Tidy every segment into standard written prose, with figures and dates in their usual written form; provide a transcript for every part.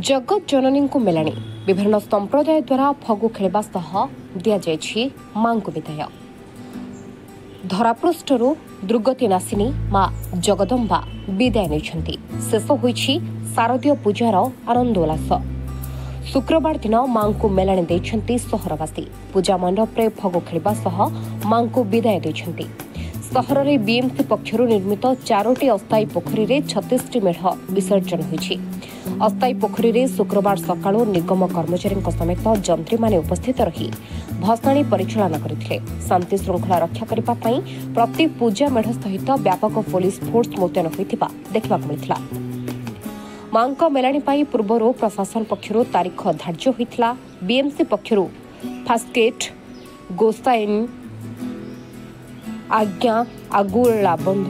जगत जननी को मेलाणी विभिन्न संप्रदाय द्वारा फगु खेलवा सह दि जाइछि मां को विदाय। धरापृष्ठरू दुर्गति नासिनी मां जगदम्बा विदाय नेछंती। शेष होइछि शारदीय पूजार आनंद उल्लास। शुक्रवार दिन मां को मेलाणी देछंती सहरवासी। पूजा मंडप रे फगु खेलवा सह मां को विदाय देछंती। सहर में बीएमसी पक्षर निर्मित 4टी अस्थायी पोखरी रे 36टी मेढ़ विसर्जन होइछि। अस्थायी पोखरी रे शुक्रवार सकाळु निगम कर्मचारी समेत जंत्री माने उपस्थित रही भसाणी परिचालन करथिले। शांति श्रृंखला रक्षा करिबा पई प्रति पूजा मेढ़ सहित व्यापक पुलिस फोर्स मुतयन होइतिबा देखबा मिलिथिला। मांक मेलाणी पाई पूर्वरु प्रशासन पक्षरु तारीख धार्य होइथिला। बीएमसी पक्षरु फास्केट गोसाइन आज्ञा आगुलाबंध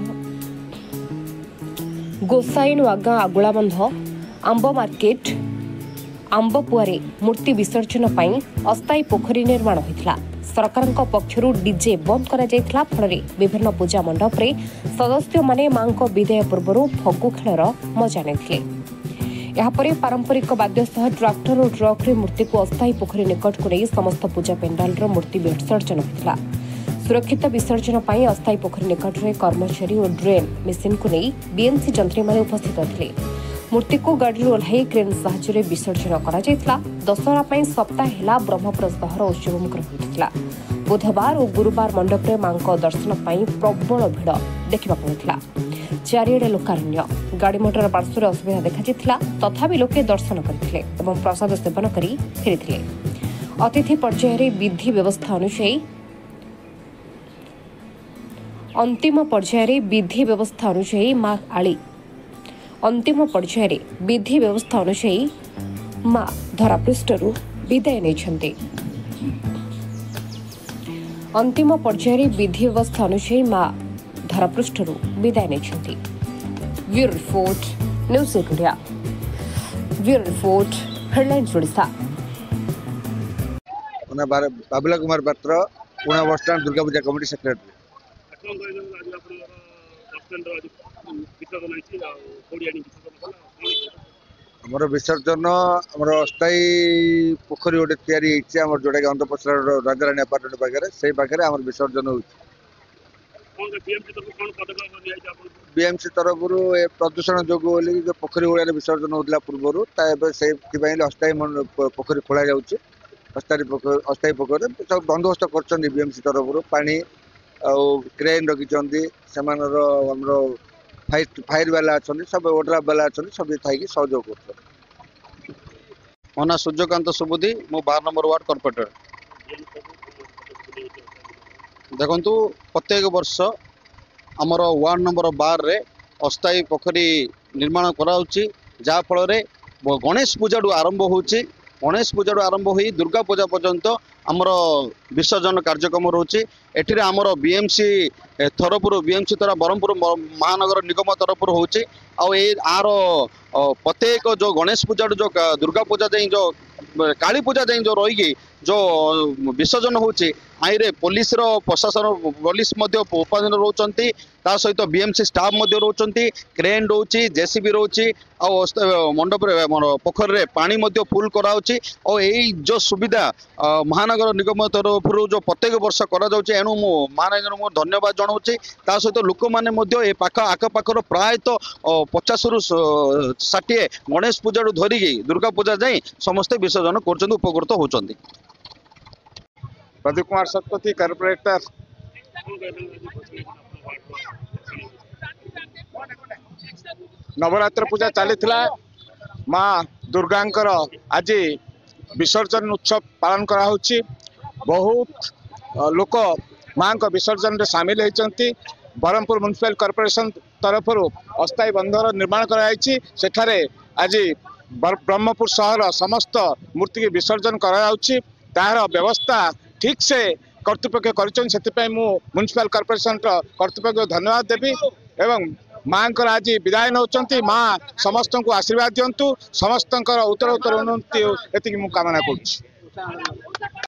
गोसाइन आज्ञा आगुलाबंध आंब मार्केट आंबपुआरे मूर्ति विसर्जन पाई अस्थायी पोखरी निर्माण होइथिला। सरकार पक्षरु डीजे बंद करा जायथिला। फଳରେ विभिन्न पूजा मंडप रे सदस्य माने मांक विदाय पूर्वरु फगु खेलर मजा नेथिले। यापरे पारंपरिक वाद्य सह ट्रैक्टर और ट्रक रे मूर्ति को अस्थायी पोखरी निकट को नहीं समस्त पूजा पेंडाल रो मूर्ति विसर्जन होइथिला। सुरक्षित विसर्जन पाई अस्थायी पोखरी निकट में कर्मचारी और ड्रेन मेसीन को नहीं बीएमसी जंत्री माने उपस्थित थे। मूर्ति को गाड़ी ओह्लाई क्रेन साहाय्य विसर्जन करा जायतिला। दशहरा पाई सप्ताह हेला ब्रह्मपुर सहर उत्सवमुखर होइतिला। बुधवार और गुरुवार मंडप रे मांक दर्शन पाई प्रबल भिड़ देखा मिलता। चारिड़े लोकारण्य गाड़ी मोटर पार्श्वर असुविधा देखा तथापि लोके दर्शन करथिले एवं प्रसाद सेवन करी फेरिथिले। अतिथि पर्यायर विधि व्यवस्था अनुसार अंतिम पर्यायर विधि व्यवस्था अनुसार मां आली अंतिम पर्यायर विधि व्यवस्था अनुसार मां धरापृष्ठरू विदाय नेछंती। अंतिम पर्यायर विधि व्यवस्था अनुसार मां धरापृष्ठरू विदाय नेछंती। Bureau report news India. Bureau report headlines Odisha. Babula Kumar Patra Pune bus stand Durga Puja committee secretary. आमर विसर्जन आमर अस्थायी पोखरी गोटे तैयारी जोटा कि अंधपसरा राजाराणी अपार्टमेंट पाखे से पाखे आम विसर्जन हो। बीएमसी तरफ प्रदूषण जो पोखरी गुड़ा विसर्जन होता पूर्व से अस्थायी पोखरी खोल जाऊँगी। अस्थायी पोखरी सब बंदोबस्त कर बीएमसी तरफ पानी क्रेन रखिंट से फायर वाला अच्छा सब ओड्राफ वाला अच्छा सब थी सहयोग कर। मो ना सूर्यकांत सुबुद्धि मो 12 नंबर वार्ड कॉर्पोरेटर। देखु प्रत्येक वर्ष आमर वार्ड नंबर 12 रे अस्थायी पोखरी निर्माण कराऊँगी जहाँफल गणेश पूजा आरंभ होची। गणेश पूजा आरंभ हो दुर्गा पूजा पर्यंत आमर विसर्जन कार्यक्रम रोचे। एठिरे आमर बीएमसी तरफ बीएमसी तरह ब्रह्मपुर महानगर निगम तरफ होची। आर प्रत्येक जो गणेश पूजा जो दुर्गा पूजा जाए जो काली पूजा जाए जो रही जो विसर्जन होची आईरे पुलिस प्रशासन पुलिस उपाधीन रोचंती। ता सहित बीएमसी स्टाफ रोचंती। क्रेन रोची जेसीबी रोची मंडप पोखर रे पानी फुल कराउची। और यही जो सुविधा महानगर निगम तरफ जो प्रत्येक वर्ष करा जाउची एणु मो महानगर मो धन्यवाद जनाऊँगी। ता सहित लोक मैंने आखपाखर प्रायतः 50 रु 60 गणेश पूजा धरिकी दुर्गा पूजा जाए समस्ते विसर्जन कर उपकृत होती। प्रदीप कुमार शतपथी कॉर्पोरेटर। नवरात्र पूजा चली माँ दुर्गांकर आज विसर्जन उत्सव पालन करा बहुत लोक माँ का विसर्जन रे सामिल होती। ब्रह्मपुर म्युनिसिपल कॉर्पोरेशन तरफ अस्थायी बंधर निर्माण कराई। सेठारे आज ब्रह्मपुर शहर समस्त मूर्ति की विसर्जन कराउछि। तार व्यवस्था ठीक से कर्तृपक्ष कर म्युनिसिपल कॉर्पोरेशन कर्तृपक्ष धन्यवाद देवी। एवं माँ आज विदाय नौचंती। माँ समस्त को आशीर्वाद दिंतु। समस्त उत्तर उत्तर उन्नति ये कामना करुछि।